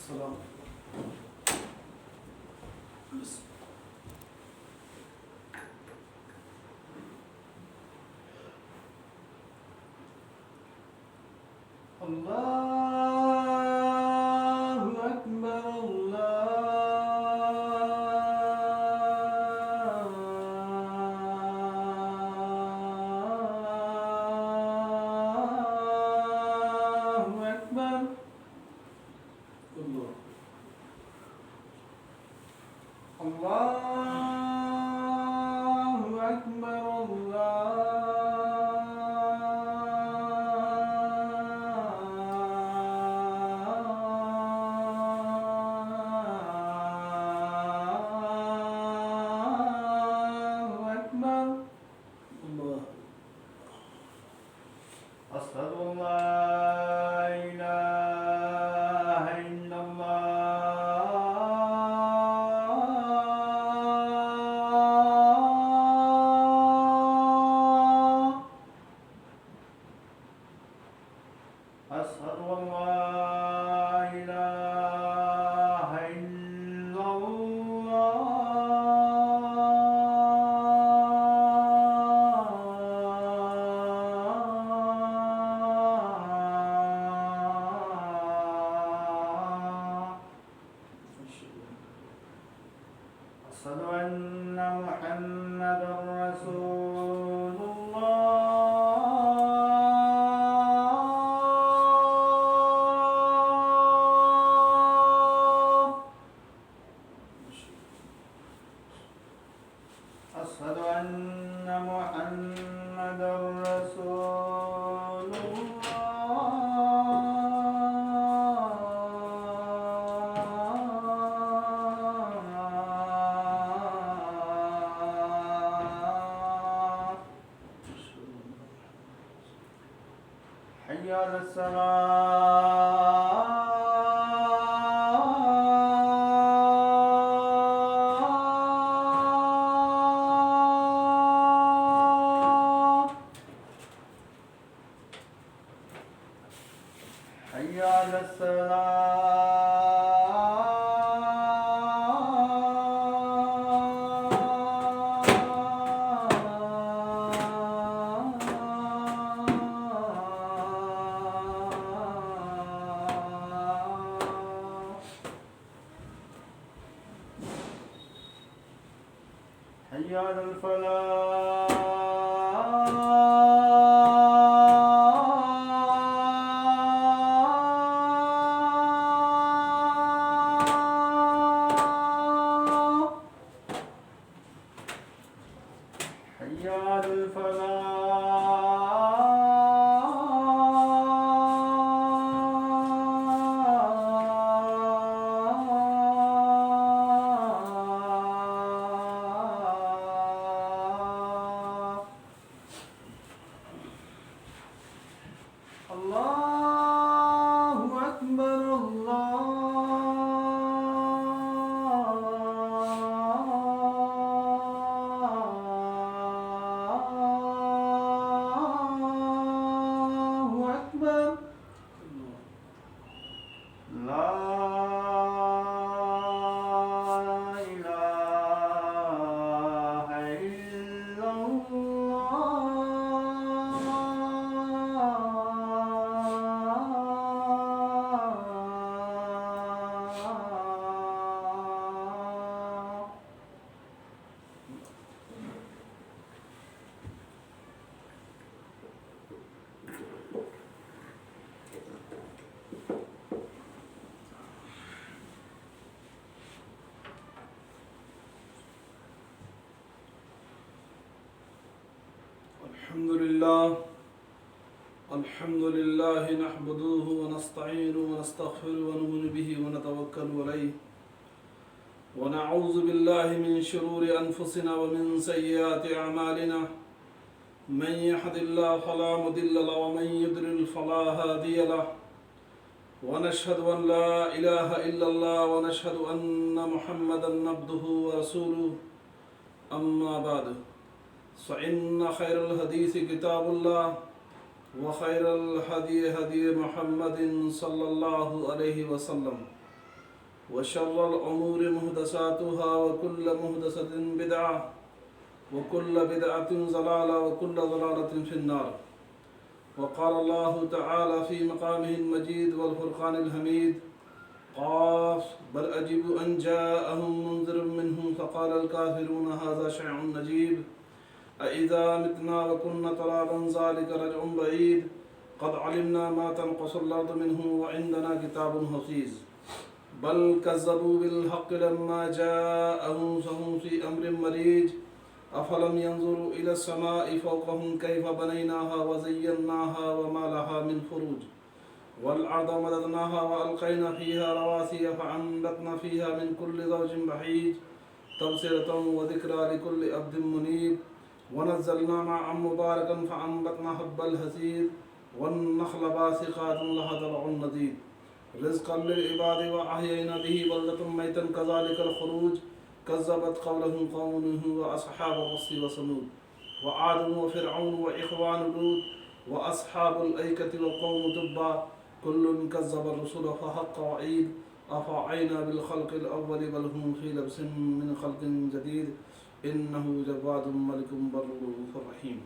السلام الله أكبر الله أكبر الله أكبر الله أشهد أن لا إله إلا الله أشهد أن لا إله إلا الله أشهد أن محمدا رسول الله أشهد أن محمدا رسول الله حي على الصلاة حي على الصلاة حي على الفلاح حي على الفلاح الله أكبر الله أكبر لا إله إلا الله الحمد لله نحمده ونستعينه ونستغفره ونؤمن به ونتوكل عليه ونعوذ بالله من شرور أنفسنا ومن سيئات أعمالنا من يهد الله فلا مضل له ومن يضلل فلا هادي له ونشهد أن لا إله إلا الله ونشهد أن محمدا عبده ورسوله أما بعد فإن خير الحديث كتاب الله وخير الهدي هدي محمد صلى الله عليه وسلم وشر الأمور محدثاتها وكل محدثة بدعة وكل بدعة ضلالة وكل ضلالة في النار. وقال الله تعالى في مقامه المجيد والفرقان الحميد: قاف بل أجبوا أن جاءهم منذر منهم فقال الكافرون هذا شيء عجيب أإذا متنا وكنا ترابا ذلك رجع بعيد قد علمنا ما تنقص الأرض منهم وعندنا كتاب حفيظ بل كذبوا بالحق لما جاءهم فهم في أمر مريج أفلم ينظروا إلى السماء فوقهم كيف بنيناها وزيناها وما لها من فروج والأرض مددناها وألقينا فيها رواسي فأنبتنا فيها من كل زوج بهيج تبصرة وذكرى لكل عبد منيب ونزلنا معا مباركا فأنبتنا حب الحصيد والنخل باسقات لها طلع نضيد رزقا للعباد وأحيينا به بلدة ميتا كذلك الخروج كذبت قولهم قوم نوح وأصحاب الرس وثمود وعاد وفرعون وإخوان لوط وأصحاب الأيكة وقوم تبع كل كذب الرسل فحق وعيد أفعينا بالخلق الأول بل هم في لبس من خلق جديد إنه جواد ملك بر رؤوف رحيم.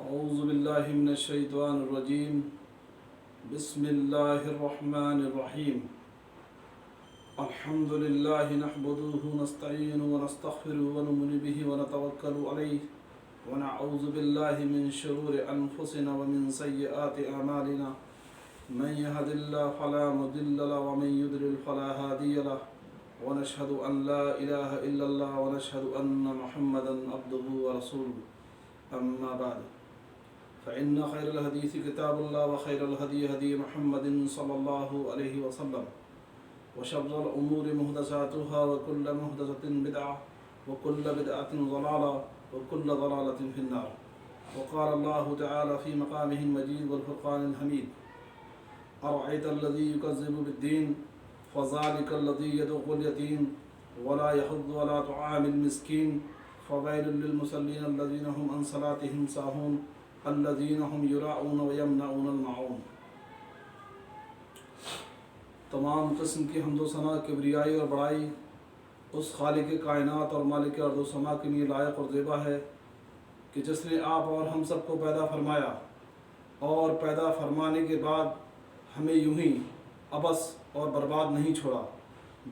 أعوذ بالله من الشيطان الرجيم. بسم الله الرحمن الرحيم. الحمد لله نحمده ونستعينه ونستغفره ونؤمن به ونتوكل عليه ونعوذ بالله من شرور أنفسنا ومن سيئات أعمالنا من يهد الله فلا مضل له ومن يضلل فلا هادي له ونشهد أن لا إله إلا الله ونشهد أن محمدا عبده ورسوله. أما بعد فإن خير الحديث كتاب الله وخير الهدي هدي محمد صلى الله عليه وسلم وشر الأمور محدثاتها وكل محدثة بدعة وكل بدعة ضلالة وكل ضلالة في النار. وقال الله تعالى في مقامه المجيد والفرقان الحميد: أرأيت الذي يكذب بالدين فذلك الذي يدعو اليتيم ولا يحض على طعام المسكين فويل للمصلين الذين هم عن صلاتهم ساهون الذين هم يراءون ويمنعون الماعون. تمام قسم کی حمد و ثنا، کبریائی اور بڑائی اس خالق کائنات اور مالک ارض و سما کے لیے لائق اور زیبا ہے کہ جس نے آپ اور ہم سب کو پیدا فرمایا اور پیدا فرمانے کے بعد ہمیں یوں ہی عبث اور برباد نہیں چھوڑا،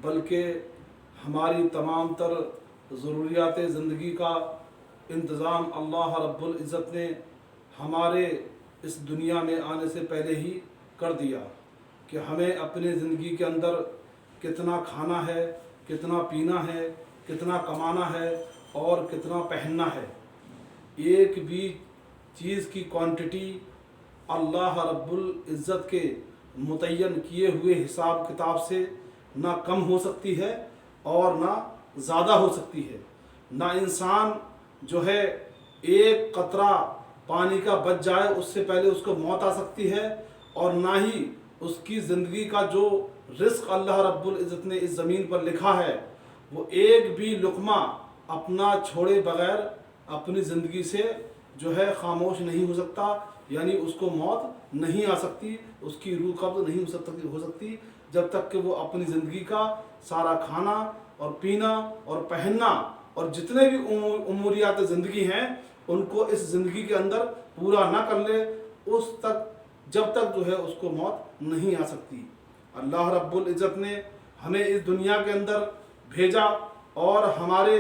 بلکہ ہماری تمام تر ضروریات زندگی کا انتظام اللہ رب العزت نے ہمارے اس دنیا میں آنے سے پہلے ہی کر دیا کہ ہمیں اپنے زندگی کے اندر کتنا کھانا ہے، کتنا پینا ہے، کتنا کمانا ہے اور کتنا پہننا ہے. ایک بھی چیز کی کوانٹٹی اللہ رب العزت کے متعین کیے ہوئے حساب کتاب سے نہ کم ہو سکتی ہے اور نہ زیادہ ہو سکتی ہے. نہ انسان جو ہے ایک قطرہ پانی کا بچ جائے اس سے پہلے اس کو موت آ سکتی ہے، اور نہ ہی اس کی زندگی کا جو رزق اللہ رب العزت نے اس زمین پر لکھا ہے وہ ایک بھی لقمہ اپنا چھوڑے بغیر اپنی زندگی سے جو ہے خاموش نہیں ہو سکتا، یعنی اس کو موت نہیں آ سکتی، اس کی روح قبض نہیں ہو سکتی جب تک کہ وہ اپنی زندگی کا سارا کھانا اور پینا اور پہننا اور جتنے بھی اموریات زندگی ہیں ان کو اس زندگی کے اندر پورا نہ کر لے، اس تک جب تک جو ہے اس کو موت نہیں آ سکتی. اللہ رب العزت نے ہمیں اس دنیا کے اندر بھیجا اور ہمارے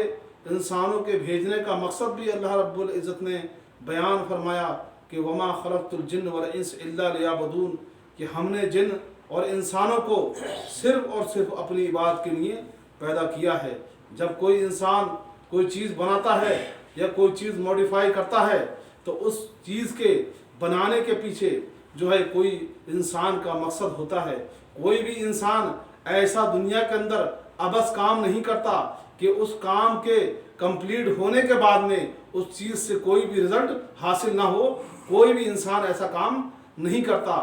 انسانوں کے بھیجنے کا مقصد بھی اللہ رب العزت نے بیان فرمایا کہ وما خلقت الجن والانس الا لیعبدون، کہ ہم نے جن اور انسانوں کو صرف اور صرف اپنی عبادت کے لیے پیدا کیا ہے. جب کوئی انسان کوئی چیز بناتا ہے یا کوئی چیز موڈیفائی کرتا ہے تو اس چیز کے بنانے کے پیچھے جو ہے کوئی انسان کا مقصد ہوتا ہے. کوئی بھی انسان ایسا دنیا کے اندر عبث کام نہیں کرتا کہ اس کام کے کمپلیٹ ہونے کے بعد میں اس چیز سے کوئی بھی رزلٹ حاصل نہ ہو. کوئی بھی انسان ایسا کام نہیں کرتا،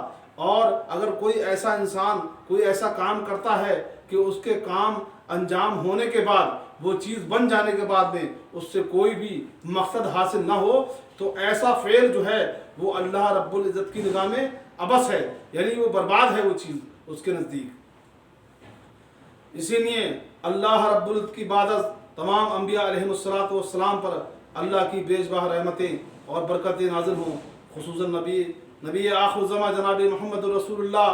اور اگر کوئی ایسا انسان کوئی ایسا کام کرتا ہے کہ اس کے کام انجام ہونے کے بعد وہ چیز بن جانے کے بعد میں اس سے کوئی بھی مقصد حاصل نہ ہو تو ایسا فعل جو ہے وہ اللہ رب العزت کی نگاہ میں عبث ہے، یعنی وہ برباد ہے وہ چیز اس کے نزدیک۔ اسی لیے اللہ رب العزت کی عبادت تمام انبیاء علیہ السلام پر اللہ کی بیشبہ رحمتیں اور برکتیں نازل ہوں، خصوصاً نبی آخر الزماں جناب محمد رسول اللہ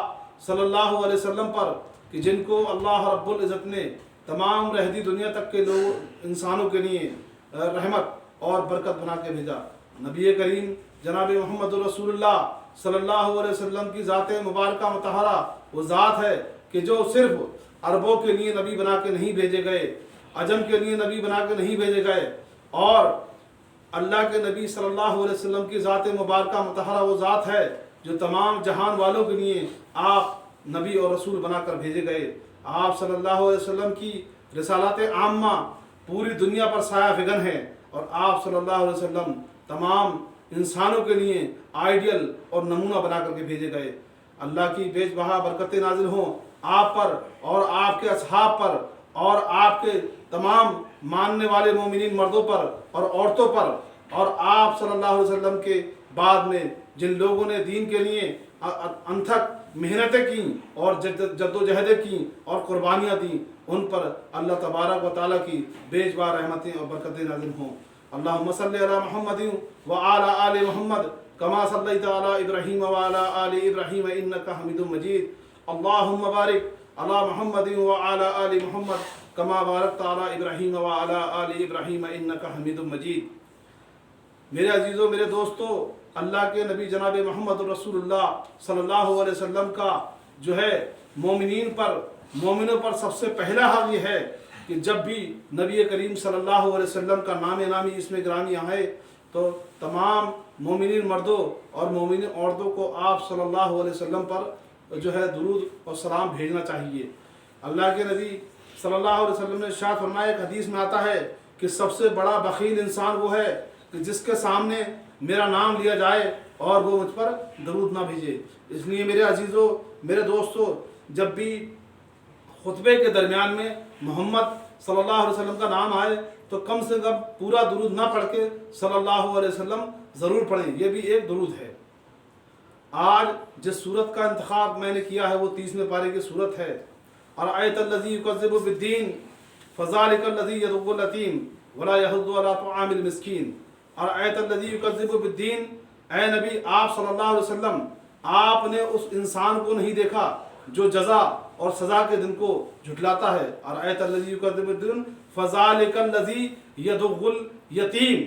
صلی اللہ علیہ وسلم پر، کہ جن کو اللہ رب العزت نے تمام رہدی دنیا تک کے لوگ انسانوں کے لیے رحمت اور برکت بنا کے بھیجا۔ نبی کریم جناب محمد رسول اللہ صلی اللہ علیہ وسلم کی ذات مبارکہ مطہرہ وہ ذات ہے کہ جو صرف عربوں کے لیے نبی بنا کے نہیں بھیجے گئے، عجم کے لیے نبی بنا کے نہیں بھیجے گئے، اور اللہ کے نبی صلی اللہ علیہ وسلم کی ذات مبارکہ مطہرہ وہ ذات ہے جو تمام جہان والوں کے لیے آپ نبی اور رسول بنا کر بھیجے گئے۔ آپ صلی اللہ علیہ وسلم کی رسالت عامہ پوری دنیا پر سایہ فگن ہے، اور آپ صلی اللہ علیہ وسلم تمام انسانوں کے لیے آئیڈیل اور نمونہ بنا کر کے بھیجے گئے۔ اللہ کی بیش بہا برکتیں نازل ہوں آپ پر اور آپ کے اصحاب پر اور آپ کے تمام ماننے والے مومنین مردوں پر اور عورتوں پر، اور آپ صلی اللہ علیہ وسلم کے بعد میں جن لوگوں نے دین کے لیے انتھک محنتیں کیں اور جد و جہدیں کیں اور قربانیاں دیں، ان پر اللہ تبارک و تعالیٰ کی بیش بار رحمتیں اور برکتیں نازل ہوں۔ اللہم صلی علی محمد وعلی آل محمد کما صلیت علی ابراہیم وعلی آل ابراہیم انک حمید مجید۔ اللہم بارک علی محمد وعلی آل محمد کما بارکت علی ابراہیم وعلی آل ابراہیم انک حمید مجید۔ میرے عزیزوں، میرے دوستو، اللہ کے نبی جناب محمد رسول اللہ صلی اللہ علیہ وسلم کا جو ہے مومنوں پر سب سے پہلا حق یہ ہے کہ جب بھی نبی کریم صلی اللہ علیہ وسلم کا نام نامی اسم گرامی آئے تو تمام مومنین مردوں اور مومنین عورتوں کو آپ صلی اللہ علیہ وسلم پر جو ہے درود اور سلام بھیجنا چاہیے۔ اللہ کے نبی صلی اللہ علیہ وسلم نے ارشاد فرمایا، ایک حدیث میں آتا ہے کہ سب سے بڑا بخیل انسان وہ ہے کہ جس کے سامنے میرا نام لیا جائے اور وہ مجھ پر درود نہ بھیجے۔ اس لیے میرے عزیزوں، میرے دوستوں، جب بھی خطبے کے درمیان میں محمد صلی اللہ علیہ وسلم کا نام آئے تو کم سے کم پورا درود نہ پڑھ کے صلی اللہ علیہ وسلم ضرور پڑھیں، یہ بھی ایک درود ہے۔ آج جس صورت کا انتخاب میں نے کیا ہے وہ 30ویں پارے کی صورت ہے، ارأیت الذی یکذب بالدین فذلک الذی یدعو الیتیم ولا یحض علی طعام المسکین۔ ارأیت الذی یکذب بالدین، اے نبی آپ صلی اللہ علیہ وسلم، آپ نے اس انسان کو نہیں دیکھا جو جزا اور سزا کے دن کو جھٹلاتا ہے۔ ارأیت الذی یکذب بالدین فذلک الذی یدعو الیتیم،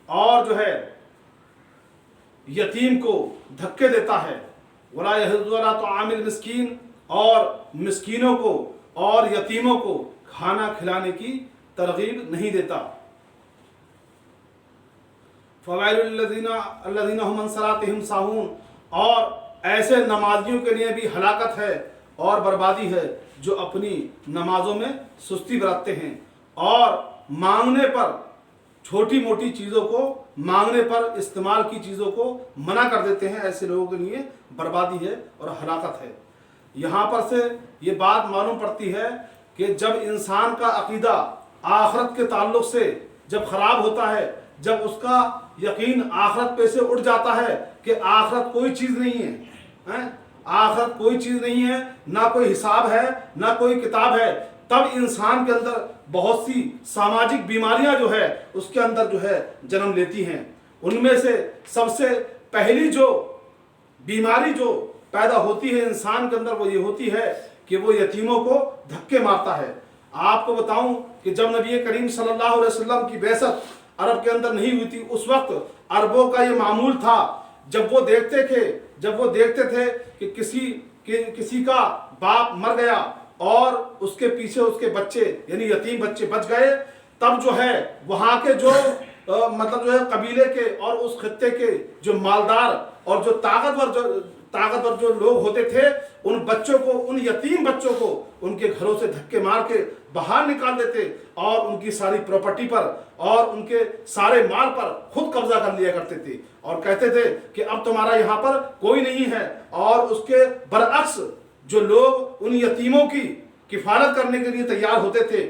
اور جو ہے یتیم کو دھکے دیتا ہے، ولا یحض علی طعام المسکین، اور مسکینوں کو اور یتیموں کو کھانا کھلانے کی ترغیب نہیں دیتا۔ فوائل الذین هم عن صلاتهم ساہون، اور ایسے نمازیوں کے لیے بھی ہلاکت ہے اور بربادی ہے جو اپنی نمازوں میں سستی برتتے ہیں اور مانگنے پر، چھوٹی موٹی چیزوں کو مانگنے پر استعمال کی چیزوں کو منع کر دیتے ہیں۔ ایسے لوگوں کے لیے بربادی ہے اور ہلاکت ہے۔ یہاں پر سے یہ بات معلوم پڑتی ہے کہ جب انسان کا عقیدہ آخرت کے تعلق سے جب خراب ہوتا ہے، جب اس کا یقین آخرت پہ سے اٹھ جاتا ہے کہ آخرت کوئی چیز نہیں ہے، آخرت کوئی چیز نہیں ہے، نہ کوئی حساب ہے نہ کوئی کتاب ہے، تب انسان کے اندر بہت سی سماجک بیماریاں جو ہے اس کے اندر جو ہے جنم لیتی ہیں۔ ان میں سے سب سے پہلی جو بیماری جو پیدا ہوتی ہے انسان کے اندر وہ یہ ہوتی ہے کہ وہ یتیموں کو دھکے مارتا ہے۔ آپ کو بتاؤں کہ جب نبی کریم صلی اللہ علیہ وسلم کی بعثت عرب کے اندر نہیں ہوئی تھی، اس وقت عربوں کا یہ معمول تھا، جب وہ دیکھتے تھے کہ کسی کا باپ مر گیا اور اس کے پیچھے اس کے بچے یعنی یتیم بچے بچ گئے، تب جو ہے وہاں کے جو مطلب جو ہے قبیلے کے اور اس خطے کے جو مالدار اور جو طاقتور جو لوگ ہوتے تھے، ان بچوں کو، ان یتیم بچوں کو ان کے گھروں سے دھکے مار کے باہر نکال دیتے اور ان کی ساری پراپرٹی پر اور ان کے سارے مال پر خود قبضہ کر لیا کرتے تھے اور کہتے تھے کہ اب تمہارا یہاں پر کوئی نہیں ہے۔ اور اس کے برعکس جو لوگ ان یتیموں کی کفالت کرنے کے لیے تیار ہوتے تھے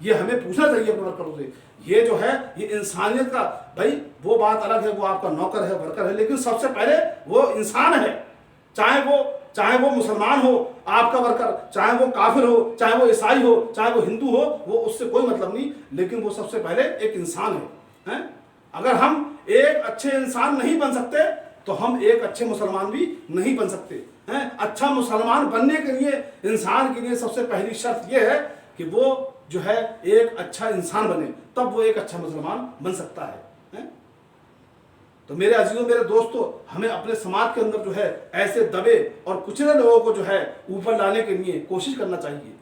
یہ ہمیں پوچھنا چاہیے اپنے ورکروں سے. یہ جو ہے یہ انسانیت کا بھائی وہ بات الگ ہے، وہ آپ کا نوکر ہے ورکر ہے، لیکن سب سے پہلے وہ انسان ہے. چاہے وہ مسلمان ہو آپ کا ورکر، چاہے وہ کافر ہو، چاہے وہ عیسائی ہو، چاہے وہ ہندو ہو، وہ اس سے کوئی مطلب نہیں، لیکن وہ سب سے پہلے ایک انسان ہے. اگر ہم ایک اچھے انسان نہیں بن سکتے تو ہم ایک اچھے مسلمان بھی نہیں بن سکتے. اچھا مسلمان بننے کے لیے انسان کے لیے سب سے پہلی شرط یہ ہے کہ وہ جو ہے ایک اچھا انسان بنے، تب وہ ایک اچھا مسلمان بن سکتا ہے. تو میرے عزیزوں میرے دوستو، ہمیں اپنے سماج کے اندر جو ہے ایسے دبے اور کچلے لوگوں کو جو ہے اوپر لانے کے لیے کوشش کرنا چاہیے.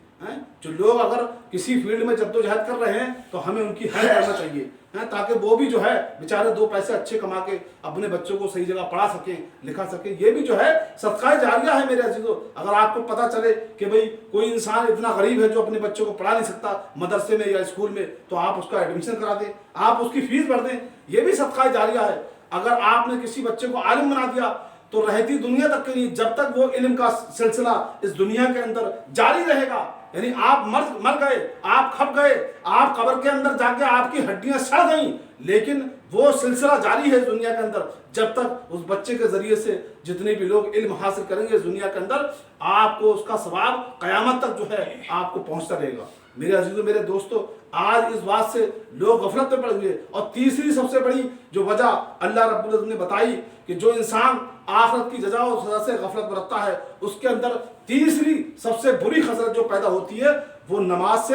جو لوگ اگر کسی فیلڈ میں جدوجہد کر رہے ہیں تو ہمیں ان کی ہیلپ کرنا چاہیے، تاکہ وہ بھی جو ہے بیچارے دو پیسے اچھے کما کے اپنے بچوں کو صحیح جگہ پڑھا سکیں لکھا سکیں. یہ بھی جو ہے صدقہ جاریہ ہے میرے عزیزوں. اگر آپ کو پتہ چلے کہ بھئی کوئی انسان اتنا غریب ہے جو اپنے بچوں کو پڑھا نہیں سکتا مدرسے میں یا اسکول میں، تو آپ اس کا ایڈمیشن کرا دیں، آپ اس کی فیس بھر دیں. یہ بھی صدقہ جاریہ ہے. اگر آپ نے کسی بچے کو عالم بنا دیا تو رہتی دنیا تک کے لیے جب تک وہ علم کا سلسلہ اس دنیا کے اندر جاری رہے گا، یعنی آپ مر گئے، آپ کھپ گئے، آپ قبر کے اندر جا کے آپ کی ہڈیاں سڑ گئیں، لیکن وہ سلسلہ جاری ہے اس دنیا کے اندر جب تک اس بچے کے ذریعے سے جتنے بھی لوگ علم حاصل کریں گے اس دنیا کے اندر، آپ کو اس کا ثواب قیامت تک جو ہے آپ کو پہنچتا رہے گا. میرے عزیزوں میرے دوستو، آج اس بات سے لوگ غفلت میں پڑ گئے. اور تیسری سب سے بڑی جو وجہ اللہ رب العزت نے بتائی کہ جو انسان آخرت کی جزا و سزا سے غفلت برتتا ہے، اس کے اندر تیسری سب سے بری خسرت جو پیدا ہوتی ہے وہ نماز سے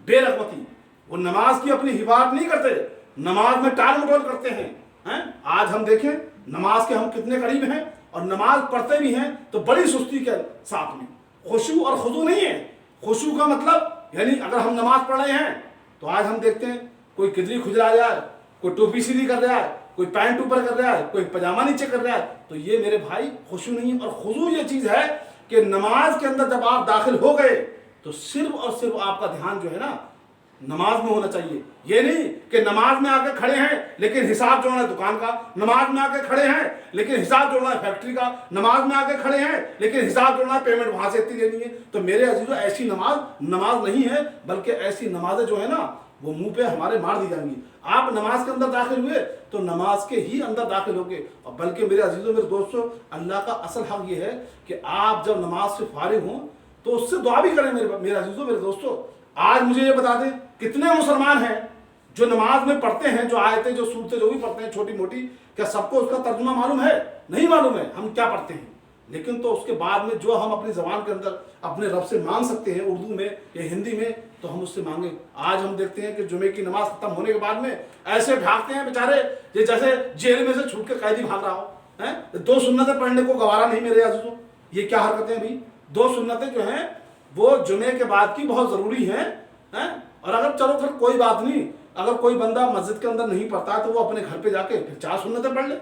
بے رغبتی. وہ نماز کی اپنی حفاظت نہیں کرتے، نماز میں ٹال مٹول کرتے ہیں. آج ہم دیکھیں نماز کے ہم کتنے قریب ہیں اور نماز پڑھتے بھی ہیں تو بڑی سستی کے ساتھ میں. خشوع اور خضوع نہیں ہے. خشوع کا مطلب یعنی اگر ہم نماز پڑھ رہے ہیں تو آج ہم دیکھتے ہیں کوئی کدری کھجلا رہا ہے، کوئی ٹوپی سیدھی کر رہا ہے، کوئی پینٹ اوپر کر رہا ہے، کوئی پجامہ نیچے کر رہا ہے. تو یہ میرے بھائی خشوع نہیں. اور خضوع یہ چیز ہے کہ نماز کے اندر جب آپ داخل ہو گئے تو صرف اور صرف آپ کا دھیان جو ہے نا نماز میں ہونا چاہیے. یہ نہیں کہ نماز میں آ کے کھڑے ہیں لیکن حساب جوڑنا ہے دکان کا، نماز میں آ کے کھڑے ہیں لیکن حساب جوڑنا ہے فیکٹری کا، نماز میں آ کے کھڑے ہیں لیکن حساب جوڑنا ہے پیمنٹ وہاں سے اتنی لینی ہے. تو میرے عزیزوں ایسی نماز نہیں ہے، بلکہ ایسی نمازیں جو ہے نا وہ منہ پہ ہمارے مار دی جائیں گی. آپ نماز کے اندر داخل ہوئے تو نماز کے ہی اندر داخل ہوگے. اور بلکہ میرے عزیزوں میرے دوستوں، اللہ کا اصل حق یہ ہے کہ آپ جب نماز سے فارغ ہوں تو اس سے دعا بھی کریں. میرے عزیزوں میرے دوستوں، آج مجھے یہ بتا دیں کتنے مسلمان ہیں جو نماز میں پڑھتے ہیں، جو آیتیں جو سورتیں جو بھی پڑھتے ہیں چھوٹی موٹی، کیا سب کو اس کا ترجمہ معلوم ہے؟ نہیں معلوم ہے ہم کیا پڑھتے ہیں. لیکن تو اس کے بعد میں جو ہم اپنی زبان کے اندر اپنے رب سے مانگ سکتے ہیں اردو میں یا ہندی میں تو ہم اس سے مانگیں. آج ہم دیکھتے ہیں کہ جمعے کی نماز ختم ہونے کے بعد میں ایسے بھاگتے ہیں بیچارے جیسے جیل میں سے چھوٹ کے قیدی بھاگ رہا ہو. 2 سنتیں پڑھنے کو گوارا نہیں میرے عزیزوں. یہ کیا حرکتیں ہیں بھائی؟ 2 سنتیں جو ہیں وہ جمعے کے بعد کی بہت ضروری ہیں. اور اگر چلو پھر کوئی بات نہیں، اگر کوئی بندہ مسجد کے اندر نہیں پڑھتا ہے تو وہ اپنے گھر پہ جا کے پھر 4 سنتیں پڑھ لے.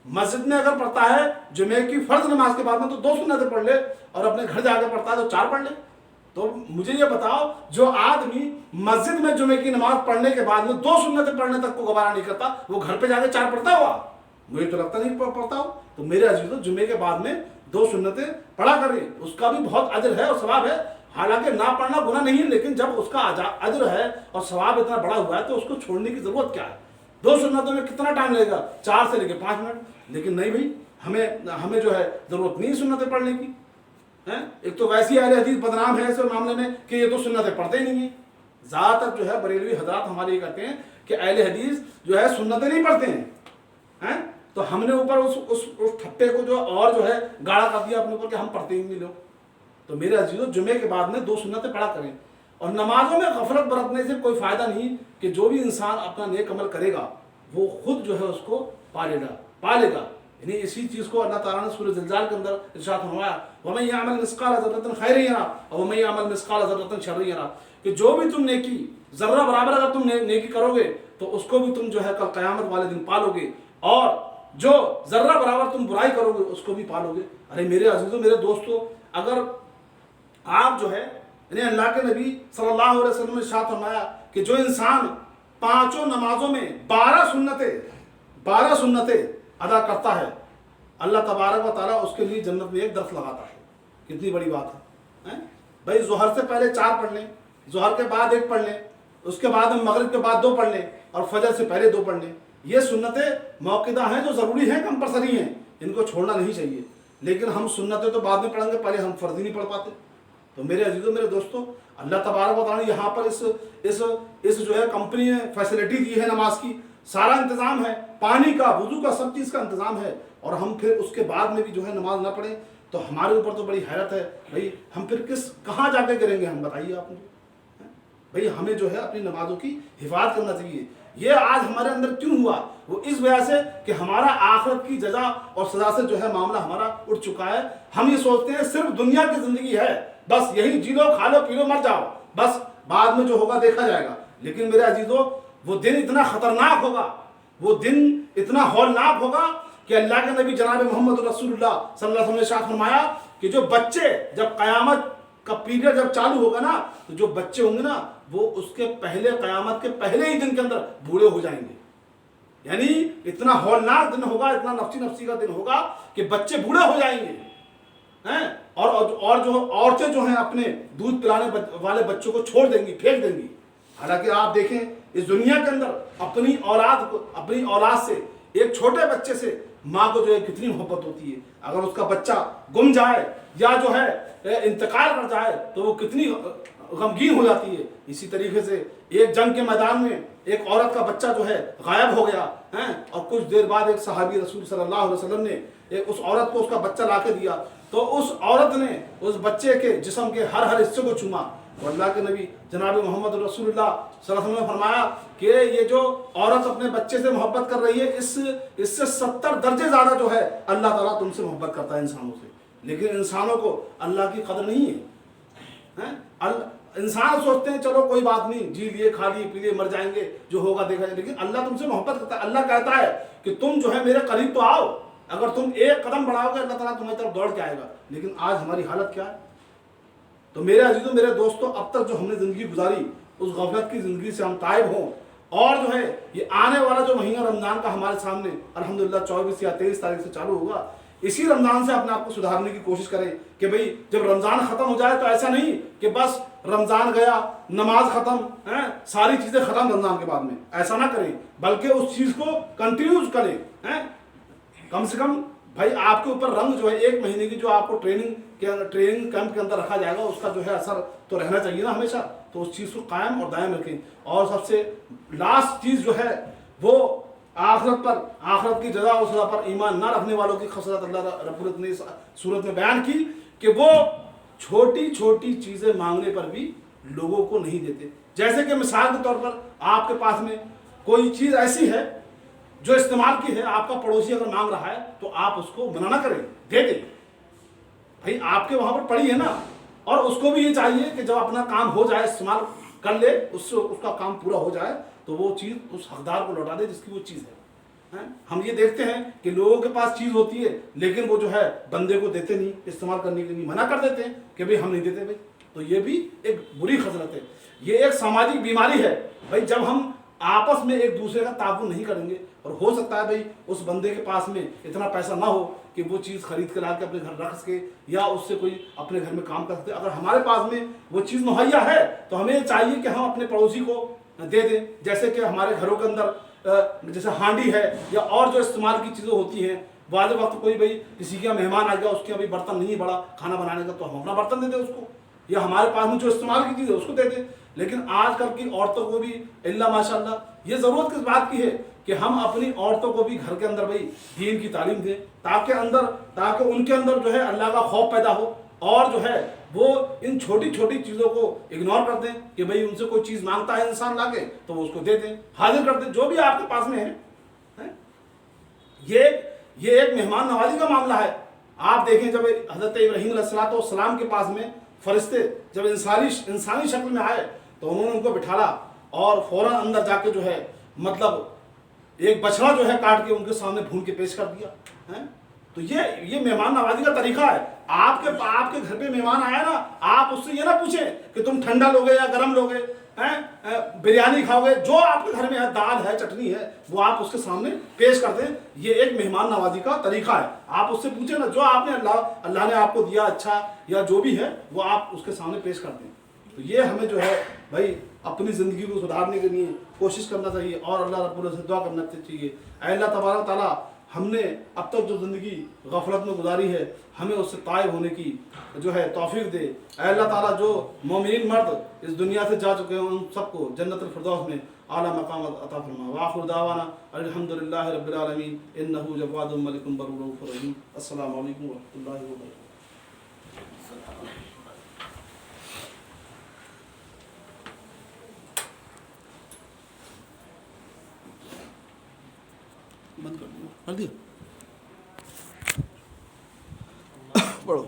مسجد میں اگر پڑھتا ہے جمعے کی فرض نماز کے بعد میں تو 2 سنتیں پڑھ لے، اور اپنے گھر جا کے پڑھتا ہے تو 4 پڑھ لے. تو مجھے یہ بتاؤ جو آدمی مسجد میں جمعے کی نماز پڑھنے کے بعد میں 2 سنتیں پڑھنے تک کو گوارا نہیں کرتا، وہ گھر پہ جا کے 4 پڑھتا ہوا؟ مجھے تو لگتا نہیں پڑھتا ہو. تو میرے عزیزوں جمعے کے بعد میں 2 سنتیں پڑھا کریں، اس کا بھی بہت اجر ہے اور ثواب ہے. حالانکہ نہ پڑھنا گناہ نہیں ہے، لیکن جب اس کا اجر ہے اور ثواب اتنا بڑا ہوا ہے تو اس کو چھوڑنے کی ضرورت کیا ہے؟ 2 سنتوں میں کتنا ٹائم لگے گا؟ 4 سے لے کے 5 منٹ. لیکن نہیں بھائی، ہمیں جو ہے ضرورت نہیں سنتیں پڑھنے کی. ایک تو ویسی اہل حدیث بدنام ہے اس معاملے میں کہ یہ تو سنتیں پڑھتے ہی نہیں ہیں. زیادہ تر جو ہے بریلوی حضرات ہمارے یہ کہتے ہیں کہ اہل حدیث جو ہے سنتیں نہیں پڑھتے ہیں. تو ہم نے اوپر اس ٹھپے کو جو ہے گاڑا کر دیا اپنے اوپر کہ ہم پڑھتے ہی نہیں لوگ. تو میرے عزیزوں جمعے کے بعد میں 2 سنتیں پڑھا کریں. اور نمازوں میں غفلت برتنے سے کوئی فائدہ نہیں کہ جو بھی انسان اپنا نیک عمل کرے گا وہ خود جو ہے اس کو پا لے گا. یعنی اسی چیز کو اللہ تعالیٰ نے سورہ زلزال کے اندر ارشاد فرمایا وَمَن يَعْمَلْ مِثْقَالَ ذَرَّةٍ خَيْرًا يَرَهُ وَمَن يَعْمَلْ مِثْقَالَ ذَرَّةٍ شَرًّا يَرَهُ. کہ جو بھی تم نیکی ذرہ برابر اگر تم نیکی کرو گے تو اس کو بھی تم جو ہے کل قیامت والے دن پالو گے، اور جو ذرہ برابر تم برائی کرو گے اس کو بھی پالو گے. ارے میرے عزیزوں میرے دوستوں، اگر آپ جو ہے یعنی اللہ کے نبی صلی اللہ علیہ وسلم نے ارشاد فرمایا کہ جو انسان 5 نمازوں میں 12 سنتیں ادا کرتا ہے، اللہ تبارک و تعالیٰ اس کے لیے جنت میں ایک درخت لگاتا ہے. کتنی بڑی بات ہے. بھائی ظہر سے پہلے 4 پڑھ لیں، ظہر کے بعد ایک پڑھ لیں، اس کے بعد میں مغرب کے بعد 2 پڑھ لیں، اور فجر سے پہلے 2 پڑھ لیں۔ یہ سنتیں موقعہ ہیں جو ضروری ہیں، کمپلسری ہیں، ان کو چھوڑنا نہیں چاہیے۔ لیکن ہم سنتیں تو بعد میں پڑھیں گے، پہلے ہم فرض ہی نہیں پڑھ پاتے۔ تو میرے عزیزوں، میرے دوستوں، اللہ تبارک و تعالیٰ نے یہاں پر اس جو ہے کمپنی نے فیسلٹی دی ہے نماز کی، سارا انتظام ہے، پانی کا، وضو کا، سب چیز کا انتظام ہے، اور ہم پھر اس کے بعد میں بھی جو ہے نماز نہ پڑھیں تو ہمارے اوپر تو بڑی حیرت ہے بھائی، ہم پھر کہاں جا کے گریں گے؟ ہم بتائیے آپ مجھے بھائی۔ ہمیں جو ہے اپنی نمازوں کی حفاظت کرنا چاہیے۔ یہ آج ہمارے اندر کیوں ہوا؟ وہ اس وجہ سے کہ ہمارا آخرت کی جزا اور سزا سے جو ہے معاملہ ہمارا اٹھ چکا ہے۔ ہم یہ سوچتے ہیں صرف دنیا کی زندگی ہے، بس یہی جی لو، کھا لو، پی لو، مر جاؤ، بس بعد میں جو ہوگا دیکھا جائے گا۔ لیکن میرے عزیزوں، وہ دن اتنا خطرناک ہوگا، وہ دن اتنا ہولناک ہوگا کہ اللہ کے نبی جناب محمد رسول اللہ صلی اللہ علیہ وسلم نے ارشاد فرمایا کہ جو بچے، جب قیامت کا پیریڈ جب چالو ہوگا نا، تو جو بچے ہوں گے نا، وہ اس کے پہلے، قیامت کے پہلے ہی دن کے اندر بوڑھے ہو جائیں گے۔ یعنی اتنا ہولناک دن ہوگا، اتنا نفسی کا دن ہوگا کہ بچے بوڑھے ہو جائیں گے، اور جو عورتیں جو ہیں اپنے دودھ پلانے والے بچوں کو چھوڑ دیں گی، پھینک دیں گی۔ حالانکہ آپ دیکھیں اس دنیا کے اندر اپنی اولاد سے، ایک چھوٹے بچے سے ماں کو جو ہے کتنی محبت ہوتی ہے۔ اگر اس کا بچہ گم جائے یا جو ہے انتقال کر جائے تو وہ کتنی غمگین ہو جاتی ہے۔ اسی طریقے سے ایک جنگ کے میدان میں ایک عورت کا بچہ جو ہے غائب ہو گیا، اور کچھ دیر بعد ایک صحابی رسول صلی اللہ علیہ وسلم نے اس عورت کو اس کا بچہ لا کے دیا، تو اس عورت نے اس بچے کے جسم کے ہر حصے کو چوما، اور اللہ کے نبی جناب محمد رسول اللہ صلی اللہ علیہ وسلم نے فرمایا کہ یہ جو عورت اپنے بچے سے محبت کر رہی ہے، اس سے 70 درجے زیادہ جو ہے اللہ تعالیٰ تم سے محبت کرتا ہے انسانوں سے۔ لیکن انسانوں کو اللہ کی قدر نہیں ہے۔ انسان سوچتے ہیں چلو کوئی بات نہیں، جی لیے، کھا لیے، پی لیے، مر جائیں گے، جو ہوگا دیکھا جائے، لیکن اللہ تم سے محبت کرتا ہے۔ اللہ کہتا ہے کہ تم جو ہے میرے قریب تو آؤ، اگر تم ایک قدم بڑھاؤ گے اللہ تعالیٰ تمہاری طرف دوڑ کے آئے گا۔ لیکن آج ہماری حالت کیا ہے؟ تو میرے عزیزوں، میرے دوستوں، اب تک جو ہم نے زندگی گزاری، اس غفلت کی زندگی سے ہم تائب ہوں، اور جو ہے یہ آنے والا جو مہینہ رمضان کا ہمارے سامنے الحمدللہ 24 یا 23 تاریخ سے چالو ہوگا، اسی رمضان سے اپنے آپ کو سدھارنے کی کوشش کریں کہ بھئی جب رمضان ختم ہو جائے تو ایسا نہیں کہ بس رمضان گیا، نماز ختم، ساری چیزیں ختم رمضان کے بعد میں، ایسا نہ کریں، بلکہ اس چیز کو کنٹینیوز کریں۔ کم سے کم بھائی آپ کے اوپر رنگ جو ہے 1 مہینے کی جو آپ کو ٹریننگ کیمپ کے اندر رکھا جائے گا، اس کا جو ہے اثر تو رہنا چاہیے نا ہمیشہ، تو اس چیز کو قائم اور دائم رکھیں۔ اور سب سے لاسٹ چیز جو ہے وہ آخرت کی جزا و سزا پر ایمان نہ رکھنے والوں کی خصلت اللہ رب العزت نے اس صورت میں بیان کی کہ وہ چھوٹی چھوٹی چیزیں مانگنے پر بھی لوگوں کو نہیں دیتے۔ جیسے کہ مثال کے طور پر آپ کے پاس میں کوئی چیز ایسی ہے جو استعمال کی ہے، آپ کا پڑوسی اگر مانگ رہا ہے تو آپ اس کو منع نہ کریں، دے دیں۔ بھائی آپ کے وہاں پر پڑی ہے نا، اور اس کو بھی یہ چاہیے کہ جب اپنا کام ہو جائے، استعمال کر لے، اس کا کام پورا ہو جائے تو وہ چیز اس حقدار کو لوٹا دے جس کی وہ چیز ہے۔ ہم یہ دیکھتے ہیں کہ لوگوں کے پاس چیز ہوتی ہے لیکن وہ جو ہے بندے کو دیتے نہیں، استعمال کرنے کے لیے منع کر دیتے ہیں کہ بھئی ہم نہیں دیتے بھائی۔ تو یہ بھی ایک بری خصلت ہے، یہ ایک سماجی بیماری ہے۔ بھائی جب ہم آپس میں ایک دوسرے کا تعاون نہیں کریں گے، اور ہو سکتا ہے بھائی اس بندے کے پاس میں اتنا پیسہ نہ ہو کہ وہ چیز خرید کے لا کے اپنے گھر رکھ سکے یا اس سے کوئی اپنے گھر میں کام کر سکتے، اگر ہمارے پاس میں وہ چیز مہیا ہے تو ہمیں چاہیے کہ ہم اپنے پڑوسی کو دے دیں۔ جیسے کہ ہمارے گھروں کے اندر جیسے ہانڈی ہے یا اور جو استعمال کی چیزیں ہوتی ہیں، بعض وقت کوئی بھائی کسی کا مہمان آ گیا، اس کے ابھی برتن نہیں بڑا کھانا بنانے کا، تو ہم اپنا برتن دے دیں اس کو، یا ہمارے پاس میں جو استعمال کی چیز ہے اس کو دے دیں۔ لیکن آج کل کی عورتوں کو بھی اللہ ماشاء اللہ یہ ضرورت کس بات کی ہے کہ ہم اپنی عورتوں کو بھی گھر کے اندر بھائی دین کی تعلیم دیں، تاکہ ان کے اندر جو ہے اللہ کا خوف پیدا ہو، اور جو ہے وہ ان چھوٹی چھوٹی چیزوں کو اگنور کر دیں کہ بھئی ان سے کوئی چیز مانگتا ہے انسان لا کے تو وہ اس کو دے دیں، حاضر کر دیں جو بھی آپ کے پاس میں ہے۔ یہ ایک مہمان نوازی کا معاملہ ہے۔ آپ دیکھیں جب حضرت ابراہیم علیہ السلام کے پاس میں فرشتے جب انسانی شکل میں آئے تو انہوں نے ان کو بٹھالا اور فوراً اندر جا کے جو ہے مطلب ایک بچڑا جو ہے کاٹ کے ان کے سامنے بھون کے پیش کر دیا۔ تو یہ مہمان نوازی کا طریقہ ہے۔ آپ کے گھر پہ مہمان آیا نا، آپ اس سے یہ نہ پوچھیں کہ تم ٹھنڈا لوگے یا گرم لوگے، بریانی کھاؤ گے، جو آپ کے گھر میں ہے، دال ہے، چٹنی ہے، وہ آپ اس کے سامنے پیش کر دیں۔ یہ ایک مہمان نوازی کا طریقہ ہے۔ آپ اس سے پوچھیں نا، جو آپ نے اللہ نے آپ کو دیا اچھا یا جو بھی ہے وہ آپ اس کے سامنے پیش کر دیں۔ تو یہ ہمیں جو ہے بھائی اپنی زندگی کو سدھارنے کے لیے کوشش کرنا چاہیے اور اللہ رب العزت سے دعا کرنا چاہیے. اے اللہ تبارک تعالیٰ ہم نے اب تک جو زندگی غفلت میں گزاری ہے ہمیں اس سے طائب ہونے کی جو ہے توفیق دے. اے اللہ تعالیٰ جو مومنین مرد اس دنیا سے جا چکے ہیں ان سب کو جنت الفردوس میں اعلیٰ مقام عطا فرما. وآخر دعوانا الحمدللہ رب العالمین انہ جواد ملک بر رؤوف رحیم. السلام علیکم ورحمۃ اللہ وبرکاتہ. بند کر دیا پڑھو.